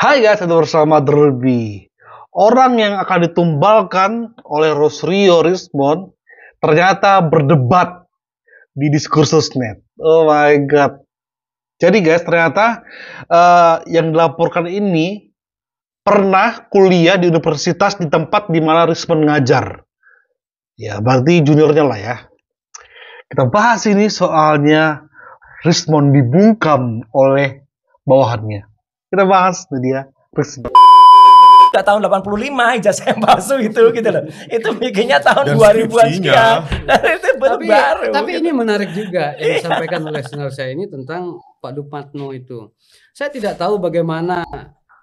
Hai guys, kita bersama Derby. Orang yang akan ditumbalkan oleh Rosrio Rismond ternyata berdebat di Diskursusnet. Oh my god. Jadi guys, ternyata yang dilaporkan ini pernah kuliah di universitas di tempat di mana Rismond ngajar. Ya, berarti juniornya lah ya. Kita bahas ini soalnya Rismond dibungkam oleh bawahannya. Kita bahas tuh dia Rismond. Tahun 85 ijazah yang palsu itu gitu loh. Itu bikinnya tahun 2000-an sekian. Dan itu baru. Tapi gitu. ini menarik juga yang disampaikan oleh senior saya ini tentang Pak Dupatno itu. Saya tidak tahu bagaimana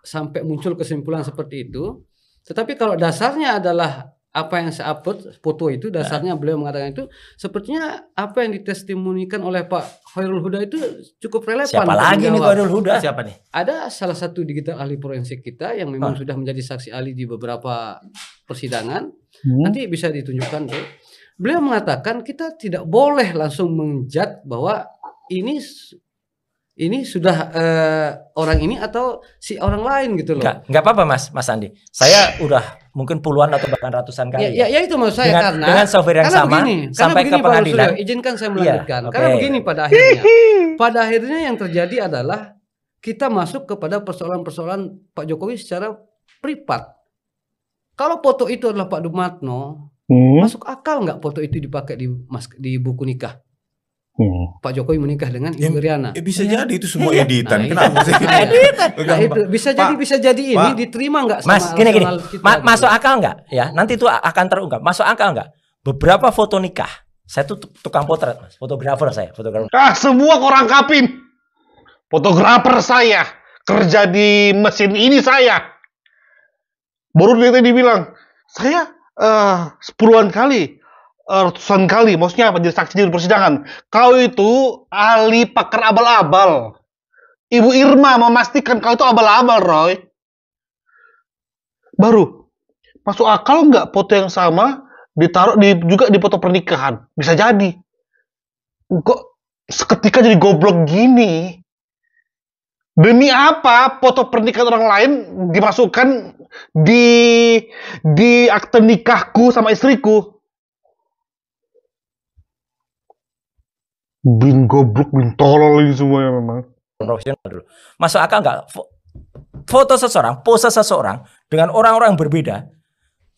sampai muncul kesimpulan seperti itu. Tetapi kalau dasarnya adalah apa yang saya upload foto itu, dasarnya beliau mengatakan itu sepertinya apa yang ditestimonikan oleh Pak Khairul Huda itu cukup relevan. Siapa lagi nih Khairul Huda? Siapa nih? Ada salah satu digital ahli forensik kita yang memang sudah menjadi saksi ahli di beberapa persidangan. Nanti bisa ditunjukkan tuh. Beliau mengatakan kita tidak boleh langsung menjudge bahwa ini sudah orang ini atau si orang lain gitu loh. Enggak apa-apa Mas Andi. Saya udah mungkin puluhan atau bahkan ratusan kali. Ya itu maksud saya dengan software yang sama sampai ke pengadilan. Izinkan saya melanjutkan. Karena begini pada akhirnya yang terjadi adalah kita masuk kepada persoalan-persoalan Pak Jokowi secara privat. Kalau foto itu adalah Pak Dupatno, masuk akal nggak foto itu dipakai di buku nikah? Pak Jokowi menikah dengan Ibu Riana. Bisa jadi itu semua editan. Kenapa sih? Nah, itu bisa jadi ini diterima nggak sama Mas, gini. kita, masuk akal nggak? Ya, nanti itu akan terungkap. Masuk akal nggak? Beberapa foto nikah. Saya tuh tukang potret, Mas. Fotografer saya, fotografer. Semua korang kapin. Fotografer saya. Kerja di mesin ini saya. Baru dia tadi bilang, saya sepuluhan kali. Ratusan kali, maksudnya apa, jadi saksi di persidangan. Kau itu ahli pakar abal-abal. Ibu Irma memastikan kau itu abal-abal, Roy. Baru masuk akal nggak foto yang sama ditaruh juga di foto pernikahan? Bisa jadi. Kok seketika jadi goblok gini? Demi apa foto pernikahan orang lain dimasukkan di akte nikahku sama istriku? Bin goblok, bin tolol ini semuanya memang. Profesional dulu. Masuk akal nggak? Foto seseorang, pose seseorang dengan orang-orang yang berbeda,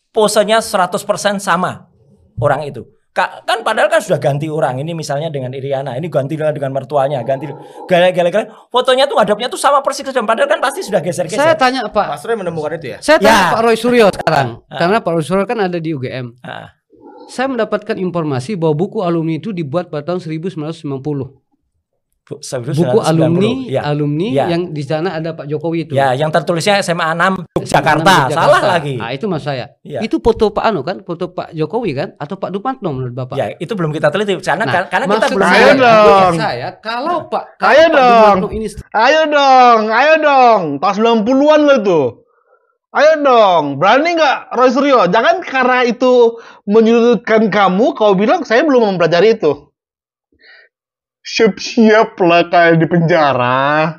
posenya 100% sama orang itu. Kan padahal kan sudah ganti orang. Ini misalnya dengan Iriana, ini ganti dengan mertuanya, ganti gala-gala. Fotonya tuh hadapnya tuh sama persis, padahal kan pasti sudah geser-geser. Saya tanya Pak. Mas Roy menemukan itu ya? Saya tanya Pak Roy Suryo sekarang, karena Pak Roy Suryo kan ada di UGM. Saya mendapatkan informasi bahwa buku alumni itu dibuat pada tahun 1990. Buku alumni yang di sana ada Pak Jokowi itu. Ya, yang tertulisnya SMA 6 Yogyakarta. Salah lagi. Nah, itu mas saya. Ya. Itu foto Pak kan? Foto Pak Jokowi kan? Atau Pak Dupatno menurut Bapak? Ya, itu belum kita teliti karena kita belum. Ayo dong. Kalau Pak Dupatno ini Ayo dong. Tahun 90-an lo itu. Ayo dong, berani nggak Roy Suryo? Jangan karena itu menyudutkan kamu, kau bilang saya belum mempelajari itu. Siap-siap lah kayak di penjara.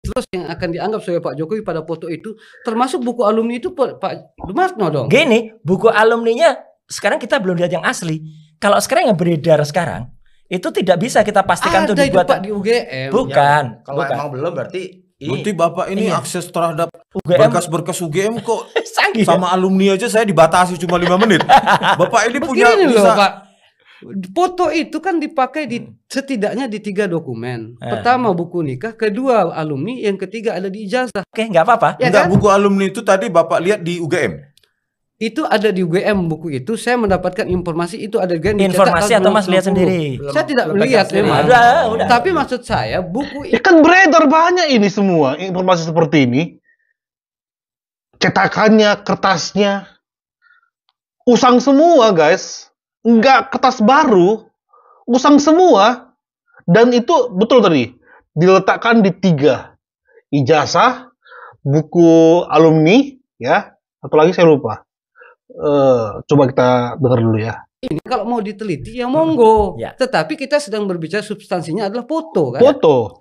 Terus yang akan dianggap sebagai Pak Jokowi pada foto itu, termasuk buku alumni itu Pak Dupatno dong. Gini, buku alumninya sekarang kita belum lihat yang asli. Kalau sekarang yang beredar sekarang, itu tidak bisa kita pastikan itu dibuat Pak di UGM. Bukan. Kalau emang belum berarti Bapak ini iya. akses terhadap berkas-berkas UGM kok Sanggih, sama alumni aja saya dibatasi cuma 5 menit. Bapak ini punya bisa loh, Pak. Foto itu kan dipakai setidaknya di 3 dokumen. Pertama buku nikah, kedua alumni, yang ketiga ada di ijazah. Oke, nggak apa-apa. Ya enggak, kan? buku alumni itu tadi Bapak lihat di UGM. Itu ada di UGM buku itu. Saya mendapatkan informasi itu ada di informasi atau Mas lihat sendiri? Saya tidak melihat memang. Udah. Tapi maksud saya buku Ya kan beredar banyak ini semua informasi seperti ini. Cetakannya, kertasnya usang semua guys. Enggak kertas baru, usang semua. Dan itu betul tadi diletakkan di 3 ijazah, buku alumni, ya. Satu lagi saya lupa. Coba kita dengar dulu ya. Ini kalau mau diteliti ya monggo. Ya. Tetapi kita sedang berbicara substansinya adalah foto kan. Foto.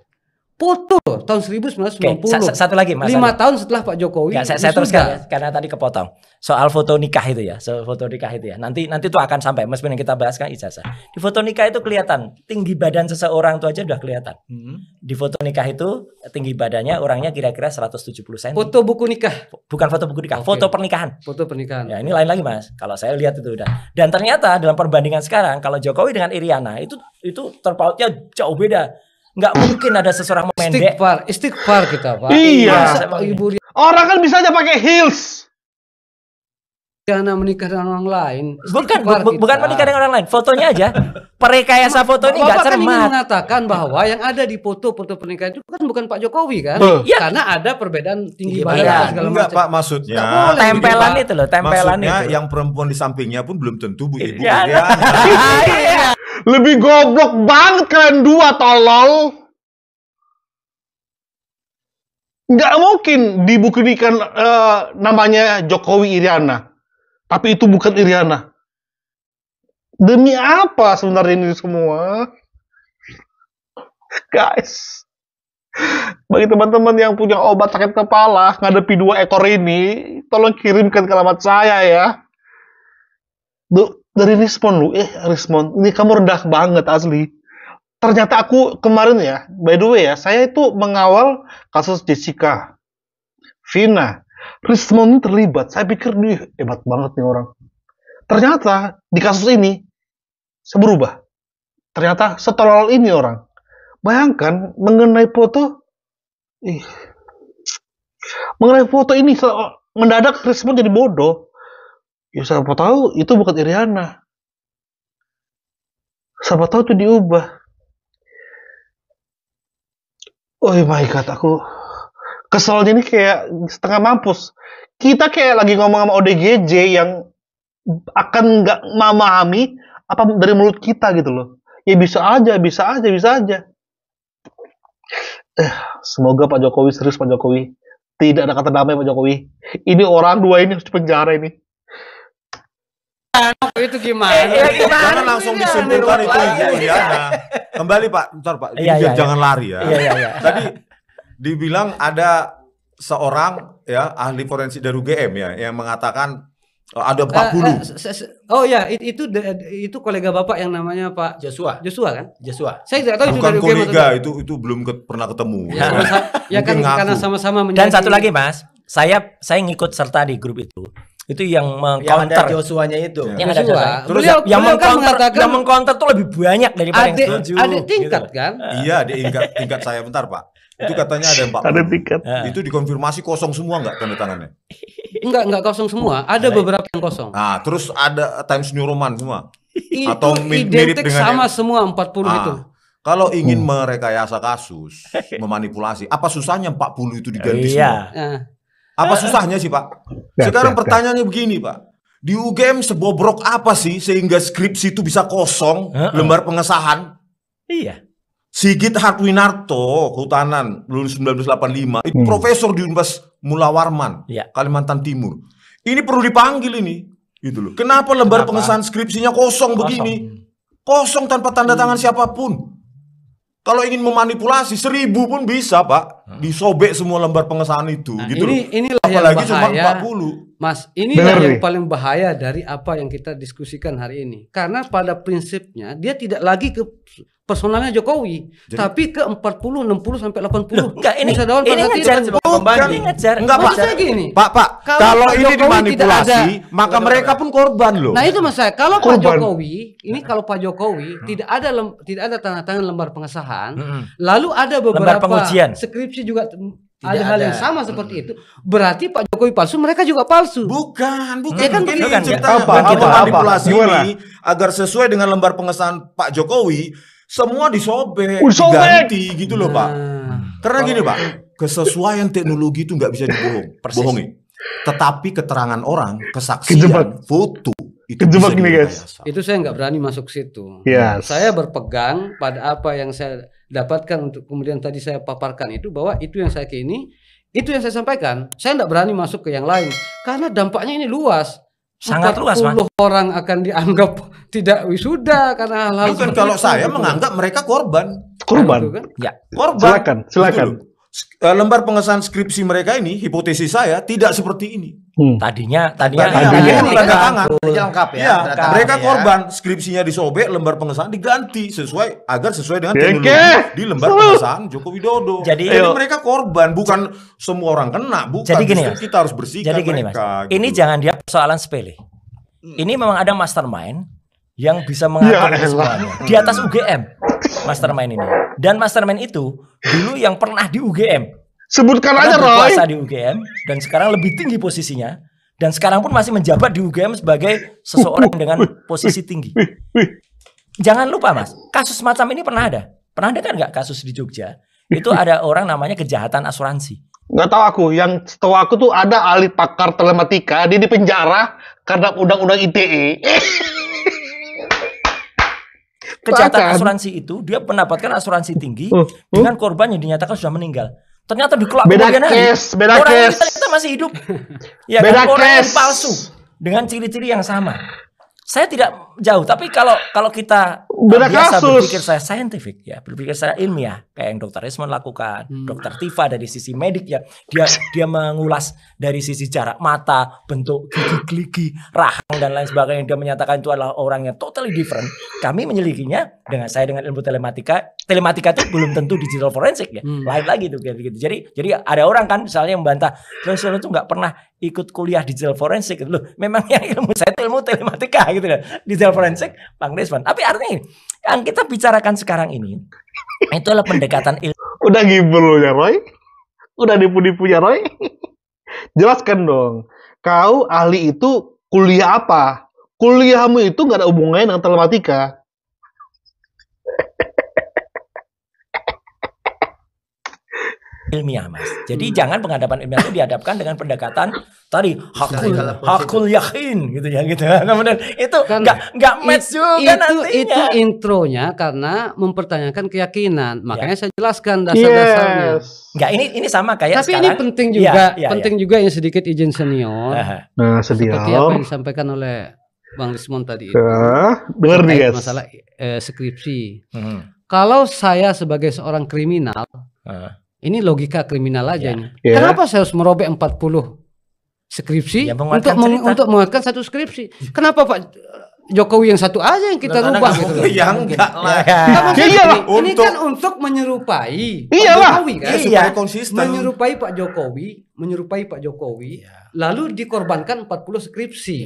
Foto tahun Oke, 1990. satu lagi Mas. 5 tahun setelah Pak Jokowi. Nggak, saya wisuda. teruskan ya, karena tadi kepotong soal foto nikah itu ya, foto nikah itu ya. Nanti itu akan sampai meskipun yang kita bahas kan ijazah. Di foto nikah itu kelihatan tinggi badan seseorang itu aja udah kelihatan. Di foto nikah itu tinggi badannya orangnya kira-kira 170 cm. Foto buku nikah. Bukan foto buku nikah, Oke. foto pernikahan. Foto pernikahan. Ya ini lain lagi Mas. Kalau saya lihat itu udah. Dan ternyata dalam perbandingan sekarang kalau Jokowi dengan Iriana itu terpautnya jauh beda. Nggak mungkin ada seseorang memendek. Istighfar kita, Pak. Iya. Masa Pak Ibu Orang kan bisa aja pakai heels. Riana menikah dengan orang lain. Bukan Istighfar bukan kita. menikah dengan orang lain. Fotonya aja. Perekayasa foto ini nggak Bapak kan ingin cermat. mengatakan bahwa yang ada di foto-foto pernikahan itu kan bukan Pak Jokowi kan? Iya. Karena ada perbedaan tinggi Tinggi badan badan. dan segala Enggak macam. Pak, maksudnya Nggak boleh. Tempelan Pak. itu loh, tempelan maksudnya itu. yang perempuan di sampingnya pun belum tentu Bu Ibu Iya. Iriana. Iya. Lebih goblok banget kalian dua tolol. Nggak mungkin dibuktikan namanya Jokowi Iriana. Tapi itu bukan Iriana. Demi apa sebenarnya ini semua? Guys. Bagi teman-teman yang punya obat sakit kepala ngadepi 2 ekor ini, tolong kirimkan ke alamat saya ya. Dari Rismon Rismon, ini kamu rendah banget asli. Ternyata aku kemarin ya, by the way ya, saya itu mengawal kasus Jessica, Vina, Rismon ini terlibat. Saya pikir nih hebat banget nih orang. Ternyata di kasus ini saya berubah. Ternyata setolol ini orang. Bayangkan mengenai foto, mengenai foto ini mendadak Rismon jadi bodoh. Ya siapa tahu itu bukan Iriana. Siapa tahu itu diubah. Oh my god, aku keselnya ini kayak setengah mampus. Kita kayak lagi ngomong sama ODGJ yang akan nggak memahami apa dari mulut kita gitu loh. Ya bisa aja. Semoga Pak Jokowi serius, Pak Jokowi. Tidak ada kata damai Pak Jokowi. Ini orang dua ini harus dipenjara ini. Itu gimana? Jangan langsung disimpulkan itu Ibu Iriana. Kembali Pak, bentar Pak. Iya. Jangan lari ya. Iya. Tadi dibilang ada seorang ya ahli forensik dari UGM ya yang mengatakan ada 40. Oh ya, itu kolega Bapak yang namanya Pak Joshua kan? UGM. Saya tidak tahu itu Bukan dari UGM kolega, atau itu belum pernah ketemu. Ya, ya kan Mungkin ngaku. karena sama-sama Dan menjadi. satu lagi Mas, saya ngikut serta di grup itu. Itu yang Yang ada mengcounter. Joshua-nya itu. Ya. Yang ada Joshua. Joshua. Terus Beliau Yang kan mengcounter, mengatakan yang mengcounter tuh lebih banyak daripada yang setuju. ada tingkat gitu. kan? Iya, di tingkat saya bentar Pak. Itu katanya ada 40. Ada tiket. Itu dikonfirmasi kosong semua nggak tanda tangannya? Enggak kosong semua. Ada beberapa yang kosong. Nah, terus ada Times New Roman semua. Itu Atau mirip identik dengan sama yang- semua 40 itu. Kalau ingin merekayasa kasus, memanipulasi, apa susahnya 40 itu diganti semua? Iya. Nah, Apa susahnya sih Pak? Sekarang pertanyaannya begini Pak. Di UGM sebobrok apa sih sehingga skripsi itu bisa kosong, lembar pengesahan? Iya. Sigit Hartwinarto, Kehutanan, lulus 1985, itu profesor di Universitas Mula Warman, Iya. Kalimantan Timur. Ini perlu dipanggil ini, gitu loh. Kenapa lembar pengesahan skripsinya kosong begini? Kosong tanpa tanda tangan siapapun. Kalau ingin memanipulasi 1000 pun bisa, Pak. Disobek semua lembar pengesahan itu, gitu loh. inilah Apalagi yang cuma bahaya. 40. Mas, ini Benar yang nih. paling bahaya dari apa yang kita diskusikan hari ini. Karena pada prinsipnya dia tidak lagi ke personalnya Jokowi, tapi ke 40, 60 sampai 80. Enggak, ini Bisa daun ini pada ngejar tidak. sebagai pembanding. Ini ngejar. Enggak, Pak. Maksudnya gini. Pak, Kalau kalau Pak ini Jokowi dimanipulasi, tidak ada- maka mereka pun korban loh. Nah itu mas saya, kalau Pak Korban. Jokowi, ini kalau Pak Jokowi tidak ada tanda tangan lembar pengesahan, Mm-mm. lalu ada beberapa pengujian. skripsi juga Tidak ada hal yang ada. sama seperti itu, berarti Pak Jokowi palsu, mereka juga palsu. Bukan. Ya kan Begini bukan, ceritanya. apa, Untuk apa, manipulasi gimana? ini agar sesuai dengan lembar pengesahan Pak Jokowi, semua disobek, Disobek. diganti gitu loh Pak. Nah, Karena gini Pak, kesesuaian teknologi itu nggak bisa bohongi. Tetapi keterangan orang, kesaksian, Kejebak. foto itu Kejebak bisa nih, guys. direkayasa. itu saya nggak berani masuk situ. Yes. Saya berpegang pada apa yang saya dapatkan untuk kemudian tadi saya paparkan itu, bahwa itu yang saya kini, itu yang saya sampaikan. Saya nggak berani masuk ke yang lain karena dampaknya ini luas. Sangat luas, Mas. 40 orang akan dianggap tidak wisuda karena hal-hal Bukan seperti kalau itu, saya gitu. menganggap mereka korban. Korban. Itu kan? Ya. Korban. Silakan. Gitu loh. Lembar pengesahan skripsi mereka ini, hipotesis saya tidak seperti ini. Tadinya Tadinya tanda tangan. Jadi lengkap ya. Ya, tanda tangan mereka ya. korban, skripsinya disobek, lembar pengesahan diganti agar sesuai dengan Oke. teknologi di lembar pengesahan Joko Widodo. Jadi mereka korban, bukan semua orang kena, bukan. Jadi gini, Justru kita harus bersihkan Jadi gini Mas, mereka. ini gitu. jangan dia persoalan sepele. Ini memang ada mastermind yang bisa mengatur Ya ini semuanya di atas UGM. Mastermind ini. Dan mastermind itu dulu yang pernah di UGM. Sebutkan Pernah aja, Roy. berkuasa di UGM dan sekarang lebih tinggi posisinya dan sekarang pun masih menjabat di UGM sebagai seseorang dengan posisi tinggi. Jangan lupa Mas, kasus macam ini pernah ada. Pernah ada kan nggak kasus di Jogja? Itu ada orang namanya kejahatan asuransi. Nggak tahu aku. Yang setahu aku tuh ada ahli pakar telematika, dia di penjara karena undang-undang ITE. Kejahatan Bahkan. asuransi itu dia mendapatkan asuransi tinggi Oh, oh. dengan korban yang dinyatakan sudah meninggal. Ternyata di kelak Beda kemudian hari, case, beda orang ini case. ternyata masih hidup. Ya Beda kan, orang yang case. palsu dengan ciri-ciri yang sama. Saya tidak jauh, tapi kalau kita Beda biasa kasus. berpikir saya saintifik ya, berpikir secara ilmiah, kayak yang Dr. Ismon lakukan, Dr. Tifa dari sisi medik ya, dia mengulas dari sisi jarak mata, bentuk gigi, rahang dan lain sebagainya. Dia menyatakan itu adalah orang yang totally different. Kami menyelidikinya dengan ilmu telematika. Telematika itu belum tentu digital forensik ya, lain lagi tuh kayak gitu. Jadi ada orang kan misalnya yang membantah, Roy itu nggak pernah ikut kuliah digital forensik gitu loh. Memang yang ilmu saya itu ilmu telematika gitu loh. Digital forensik Bang Desmond. Tapi artinya ini, yang kita bicarakan sekarang ini itu adalah pendekatan ilmu. Udah gibel lu ya, Roy? Udah nipu-nipu ya, Roy? Jelaskan dong. Kau ahli itu kuliah apa? Kuliahmu itu nggak ada hubungannya dengan telematika. Ilmiah Mas. Jadi jangan penghadapan ilmiah itu dihadapkan dengan pendekatan tadi hakul yakin gitu ya gitu. Kemudian itu Kan nggak match juga nantinya. Itu intronya karena mempertanyakan keyakinan. Makanya saya jelaskan dasar-dasarnya. Yes. Nggak, ini sama kayak Tapi sekarang. ini penting juga, Iya, penting juga yang sedikit izin senior. Nah, sedih. Seperti apa yang disampaikan oleh Bang Desmond tadi itu. Dengar nih, terkait guys. masalah skripsi. Hmm. Kalau saya sebagai seorang kriminal, ini logika kriminal aja Ya. nih. Ya. Kenapa saya harus merobek 40 skripsi Ya, menguatkan cerita. untuk menguatkan satu skripsi? Kenapa Pak Jokowi yang satu aja yang kita Karena rubah nggak gitu? mungkin. Ya enggak lah. Nggak, maksudnya Iyalah. ini Untuk- kan untuk menyerupai Pak Iyalah. Jokowi kan? Ya, supaya konsisten. Menyerupai Pak Jokowi, lalu dikorbankan 40 skripsi.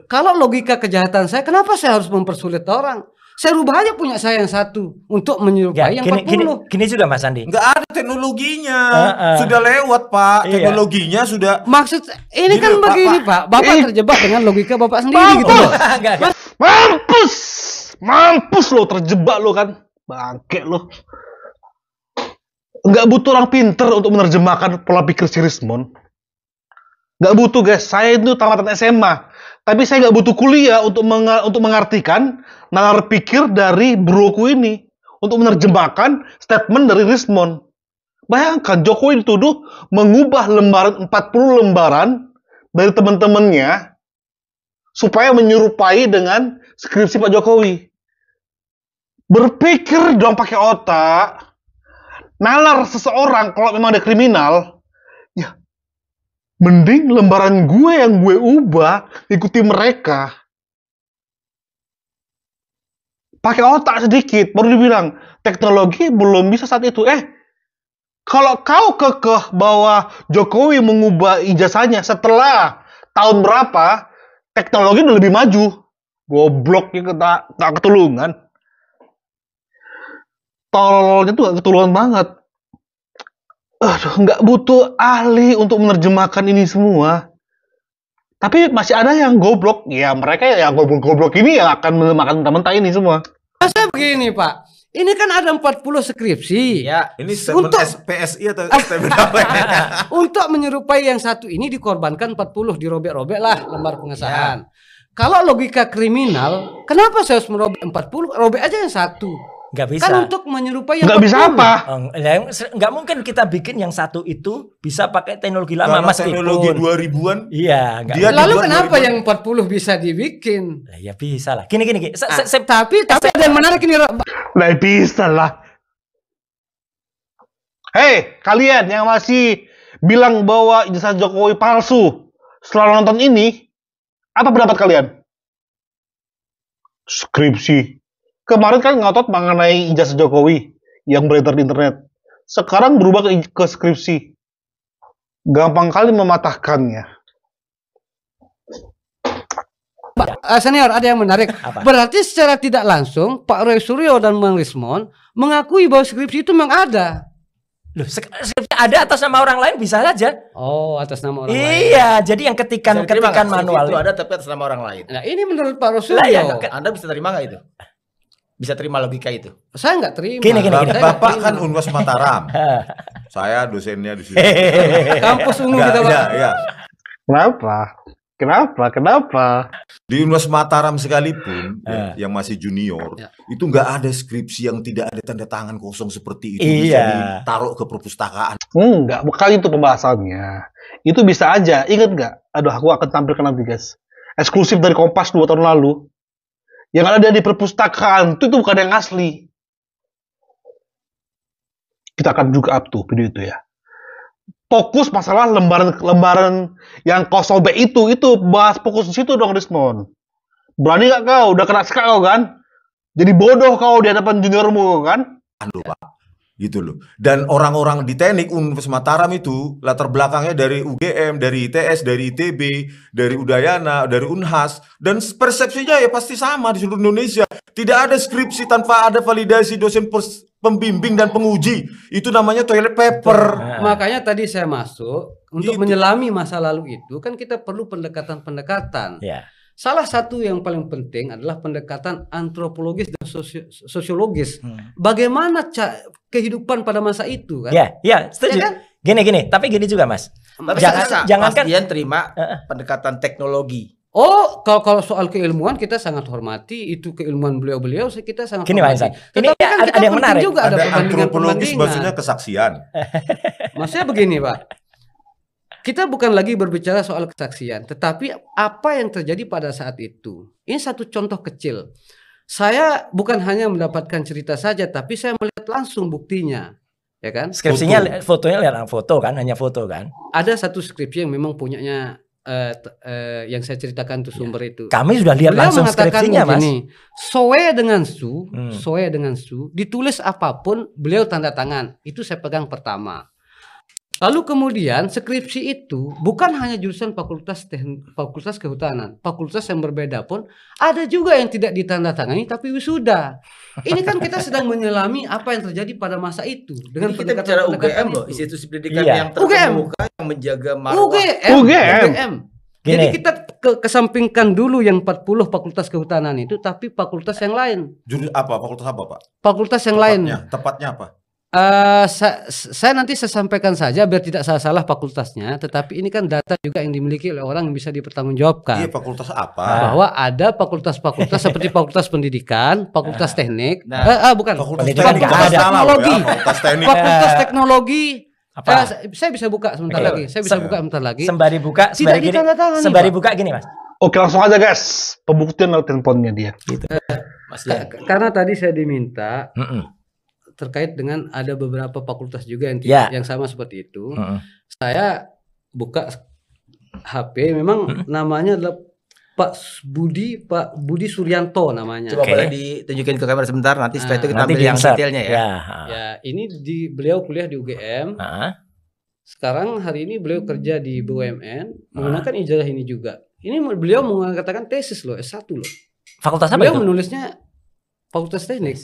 Kalau logika kejahatan saya, kenapa saya harus mempersulit orang? Saya rubah aja punya saya yang satu untuk menyerupai yang 40. Gini juga Mas Andi. Enggak ada teknologinya. Heeh. Sudah lewat, Pak. Iya. Teknologinya sudah. Maksud ini Gini kan loh, Pak, begini Pak, Bapak terjebak dengan logika Bapak sendiri gitu loh. Enggak. Mampus! Mampus lo, terjebak lo kan. Bangke lo. Nggak butuh orang pinter untuk menerjemahkan pola pikir si Rismon. Nggak butuh, guys. Saya itu tamatan SMA. Tapi saya nggak butuh kuliah untuk mengartikan nalar pikir dari broku ini. Untuk menerjemahkan statement dari Rismon. Bayangkan, Jokowi dituduh mengubah 40 lembaran dari teman-temannya supaya menyerupai dengan skripsi Pak Jokowi. Berpikir dong pakai otak. Nalar seseorang kalau memang ada kriminal, ya mending lembaran gue yang gue ubah ikuti mereka. Pakai otak sedikit, baru dibilang teknologi belum bisa saat itu. Kalau kau kekeh bahwa Jokowi mengubah ijazahnya setelah tahun berapa, teknologi udah lebih maju. Gobloknya tak ketulungan. Tololnya tuh gak ketulungan banget. Aduh, nggak butuh ahli untuk menerjemahkan ini semua. Tapi masih ada yang goblok. Ya mereka yang goblok ini yang akan menerjemahkan mentah-mentah ini semua. Saya begini Pak, ini kan ada 40 skripsi. Ya. Ini statement Untuk- PSI atau statement apa ya? Untuk menyerupai yang satu ini dikorbankan 40, dirobek-robek lah lembar pengesahan. Kalau logika kriminal, kenapa saya harus merobek 40? Robek aja yang satu. Nggak bisa. Kan untuk menyerupai yang Nggak bisa 40. apa? Nggak mungkin kita bikin yang satu itu bisa pakai teknologi lama Karena meskipun. teknologi 2000-an. Iya, nggak. Dia Lalu dibuat kenapa 2000. yang 40 bisa dibikin? Lah, ya bisa lah. Gini. Tapi ada yang menarik ini. Nah bisa lah. Hei, kalian yang masih bilang bahwa ijazah Jokowi palsu setelah nonton ini, apa pendapat kalian? Skripsi. Kemarin kan ngotot mengenai ijazah Jokowi yang beredar di internet. Sekarang berubah ke skripsi. Gampang kali mematahkannya. Senior, ada yang menarik. Apa? Berarti secara tidak langsung Pak Roy Suryo dan Bang Rismon mengakui bahwa skripsi itu memang ada. Loh, skripsi ada atas nama orang lain bisa saja. Oh, atas nama orang lain. Iya, jadi yang ketikan manual. itu ada tapi atas nama orang lain. Nah, ini menurut Pak Roy Lah, ya, Suryo. Anda bisa terima nggak itu? Bisa terima logika itu? Saya nggak terima. Gini. Saya nggak Bapak terima. kan Unwas Mataram. Saya dosennya di sini. Kampus ungu Enggak, kita, Pak. ya. Kenapa? Di Unwas Mataram sekalipun yang masih junior, Ya. itu nggak ada skripsi yang tidak ada tanda tangan kosong seperti itu Iya. bisa ditaruh ke perpustakaan. Enggak, bukan itu pembahasannya. Itu bisa aja. Ingat nggak? Aduh, aku akan tampilkan nanti, guys. Eksklusif dari Kompas 2 tahun lalu. Yang ada di perpustakaan itu bukan yang asli. Kita akan juga up tuh video itu ya. Fokus masalah lembaran yang kosong B itu bahas fokus di situ dong, Rismon. Berani nggak kau? Udah kena sekak kau kan? Jadi bodoh kau di hadapan juniormu kan? Anu, Pak. Gitu loh. Dan orang-orang di teknik Unwas Mataram itu latar belakangnya dari UGM, dari ITS, dari ITB, dari Udayana, dari Unhas, dan persepsinya ya pasti sama di seluruh Indonesia. Tidak ada skripsi tanpa ada validasi dosen pembimbing dan penguji. Itu namanya toilet paper. Makanya tadi saya masuk untuk Gitu. menyelami masa lalu itu kan kita perlu pendekatan-pendekatan. Ya. Salah satu yang paling penting adalah pendekatan antropologis dan sosiologis. Bagaimana kehidupan pada masa itu kan? Ya, setuju. Ya kan? Gini, tapi gini juga, Mas. Tapi Jangankan Dian terima pendekatan teknologi. Oh, kalau soal keilmuan kita sangat hormati, itu keilmuan beliau-beliau kita sangat Gini, Mas hormati. Insan. Ini Tetapi kan kita ada yang penting menarik. juga ada Ada perbandingan. antropologis maksudnya kesaksian. Maksudnya begini, Pak. Kita bukan lagi berbicara soal kesaksian, tetapi apa yang terjadi pada saat itu. Ini satu contoh kecil. Saya bukan hanya mendapatkan cerita saja, tapi saya melihat langsung buktinya, ya kan? skripsinya fotonya lihat foto kan, hanya foto kan. Ada satu skripsi yang memang punyanya yang saya ceritakan itu sumber itu. Kami sudah lihat Beliau langsung mengatakan skripsinya, Mas. begini, soe dengan su, ditulis apapun beliau tanda tangan. Itu saya pegang pertama. Lalu kemudian skripsi itu bukan hanya jurusan fakultas kehutanan, fakultas yang berbeda pun ada juga yang tidak ditandatangani tapi wisuda. Ini kan kita sedang menyelami apa yang terjadi pada masa itu dengan Ini kita bicara UGM loh, itu. institusi pendidikan Iya. yang terkemuka yang menjaga marwah. UGM. Jadi Gini. kita kesampingkan dulu yang 40 fakultas kehutanan itu, tapi fakultas yang lain. Judul apa? Fakultas apa, Pak? Fakultas yang lain. Tepatnya apa? Saya nanti saya sampaikan saja biar tidak salah-salah fakultasnya, tetapi ini kan data juga yang dimiliki oleh orang yang bisa dipertanggungjawabkan. Iya, fakultas apa? Bahwa ada fakultas-fakultas seperti fakultas pendidikan, fakultas teknik, bukan, Fakultas Pendidikan teknik nggak jangan ada. salah loh teknologi. ya, fakultas teknik. Fakultas teknologi. Apa? Saya bisa buka sebentar Oke. lagi. Saya bisa buka sebentar lagi. Sembari buka, Tidak ditandatangani, sembari Pak. buka gini, Mas. Oke, langsung aja guys. Pembuktian lewat teleponnya dia. Mas Dian. Karena tadi saya diminta Mm-mm. terkait dengan ada beberapa fakultas juga yang Ya. yang sama seperti itu. Mm-mm. Saya buka HP, memang namanya adalah Pak Budi Suryanto namanya. Coba Oke. boleh ditunjukin ke kamera sebentar, nanti setelah itu kita Nanti ambil yang di-insert. detailnya ya. Ya, ini beliau kuliah di UGM. Sekarang hari ini beliau kerja di BUMN menggunakan ijazah ini juga. Ini beliau mengatakan tesis loh, S1 loh. Fakultas apa Beliau itu? menulisnya Fakultas Teknik.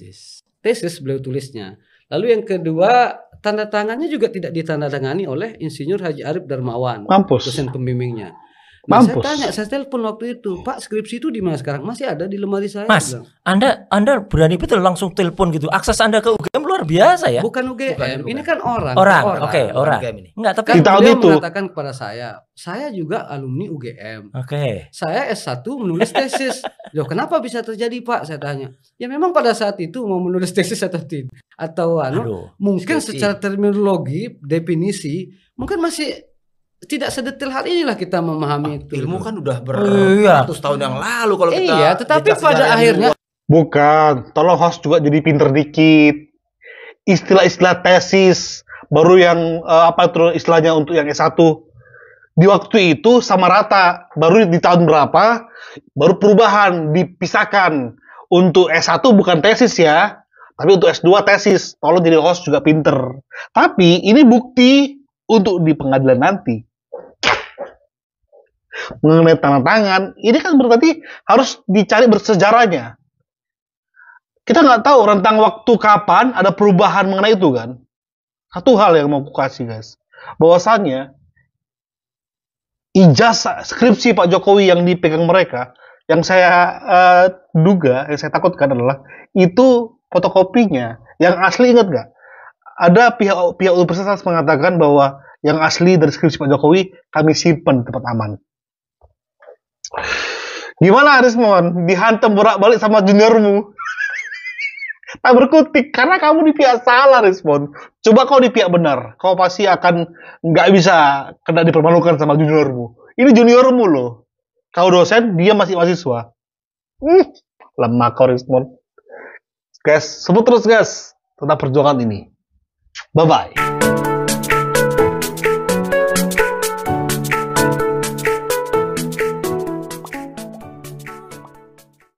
Tesis beliau tulisnya. Lalu yang kedua, tanda tangannya juga tidak ditandatangani oleh Insinyur Haji Arif Darmawan, Mampus. dosen pembimbingnya. Nah, saya Mampus. tanya, saya telepon waktu itu, Pak, skripsi itu di mana sekarang? Masih ada di lemari saya. Mas, Dia bilang. Anda berani betul langsung telepon gitu. Akses Anda ke UGM luar biasa ya. Bukan UGM, ini kan orang. Oke, orang. UGM ini. Enggak, tapi Kan Kita beliau itu. mengatakan kepada saya juga alumni UGM. Oke. Saya S1 menulis tesis. Loh, kenapa bisa terjadi, Pak? Saya tanya. Ya memang pada saat itu mau menulis tesis atau tidak. Atau Aduh. mungkin skripsi. secara terminologi, definisi, mungkin masih tidak sedetail hal inilah kita memahami itu. Ilmu kan udah Iya. beratus tahun yang lalu kalau kita Iya, tetapi jejak pada sejarah yang akhirnya luas. Bukan, tolong host juga jadi pinter dikit. Istilah-istilah tesis, baru yang apa itu istilahnya untuk yang S1 di waktu itu sama rata. Baru di tahun berapa baru perubahan dipisahkan. Untuk S1 bukan tesis ya, tapi untuk S2 tesis. Tolong jadi host juga pinter. Tapi ini bukti untuk di pengadilan nanti. Mengenai tanda tangan, ini kan berarti harus dicari bersejarahnya. Kita nggak tahu rentang waktu kapan ada perubahan mengenai itu kan. Satu hal yang mau aku kasih guys, bahwasannya ijazah skripsi Pak Jokowi yang dipegang mereka, yang saya duga, yang saya takutkan adalah itu fotokopinya. Yang asli ingat nggak? Ada pihak universitas mengatakan bahwa yang asli dari skripsi Pak Jokowi kami simpan di tempat aman. Gimana Arismon? Dihantam bolak-balik sama juniormu. Tak berkutik karena kamu di pihak salah, Arismon. Coba kau di pihak benar, kau pasti akan nggak bisa kena dipermalukan sama juniormu. Ini juniormu loh. Kau dosen, dia masih mahasiswa. Lemah kau, Arismon. Guys, sebut terus guys tentang perjuangan ini. Bye-bye.